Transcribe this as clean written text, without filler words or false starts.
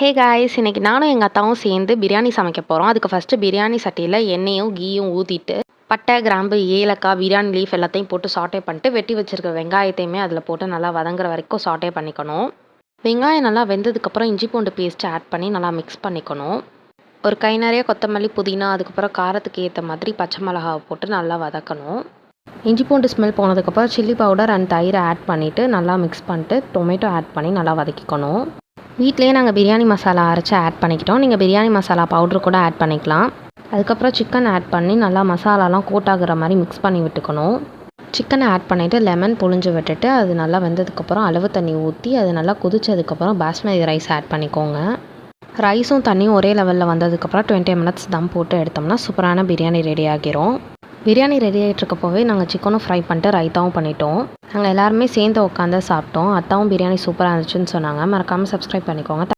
Hey guys, இன்னைக்கு நானும் எங்கள் அத்தாவும் சேர்ந்து பிரியாணி சமைக்க போகிறோம். அதுக்கு ஃபஸ்ட்டு பிரியாணி சட்டியில் எண்ணெயும் கீயும் ஊற்றிட்டு பட்டை, கிராம்பு, ஏலக்காய், பிரியாணி லீஃப் எல்லாத்தையும் போட்டு சாட்டே பண்ணிட்டு வெட்டி வச்சுருக்க வெங்காயத்தையுமே அதில் போட்டு நல்லா வதங்குற வரைக்கும் சாட்டே பண்ணிக்கணும். வெங்காயம் நல்லா வெந்ததுக்கப்புறம் இஞ்சி பூண்டு பேஸ்ட்டு ஆட் பண்ணி நல்லா மிக்ஸ் பண்ணிக்கணும். ஒரு கை நிறைய கொத்தமல்லி, புதினா, அதுக்கப்புறம் காரத்துக்கு ஏற்ற மாதிரி பச்சை மிளகாவை போட்டு நல்லா வதக்கணும். இஞ்சி பூண்டு ஸ்மெல் போனதுக்கப்புறம் சில்லி பவுடர் அண்ட் தயிரை ஆட் பண்ணிவிட்டு நல்லா மிக்ஸ் பண்ணிட்டு டொமேட்டோ ஆட் பண்ணி நல்லா வதக்கிக்கணும். வீட்டிலேயே நாங்கள் பிரியாணி மசாலா அரைச்சி ஆட் பண்ணிக்கிட்டோம். நீங்கள் பிரியாணி மசாலா பவுட்ரு கூட ஆட் பண்ணிக்கலாம். அதுக்கப்புறம் சிக்கன் ஆட் பண்ணி நல்லா மசாலாலாம் கோட் ஆகுற மாதிரி மிக்ஸ் பண்ணி விட்டுக்கணும். சிக்கனை ஆட் பண்ணிவிட்டு லெமன் புழிஞ்சு விட்டுட்டு அது நல்லா வெந்ததுக்கப்புறம் அளவு தண்ணி ஊற்றி அது நல்லா கொதிச்சதுக்கப்புறம் பாஸ்மதி ரைஸ் ஆட் பண்ணிக்கோங்க. ரைஸும் தண்ணியும் ஒரே லெவலில் வந்ததுக்கப்புறம் 20 மினிட்ஸ் தம் போட்டு எடுத்தோம்னா சூப்பரான பிரியாணி ரெடி ஆகிரும். பிரியாணி ரெடி ஆகிட்டுருக்கப்போவே நாங்கள் சிக்கனும் ஃப்ரை பண்ணிட்டு ரைத்தாவும் பண்ணிட்டோம். நாங்கள் எல்லாருமே சேர்ந்து உட்காந்து சாப்பிட்டோம். அத்தாவும் பிரியாணி சூப்பராக இருந்துச்சுன்னு சொன்னாங்க. மறக்காமல் சப்ஸ்கிரைப் பண்ணிக்கோங்க.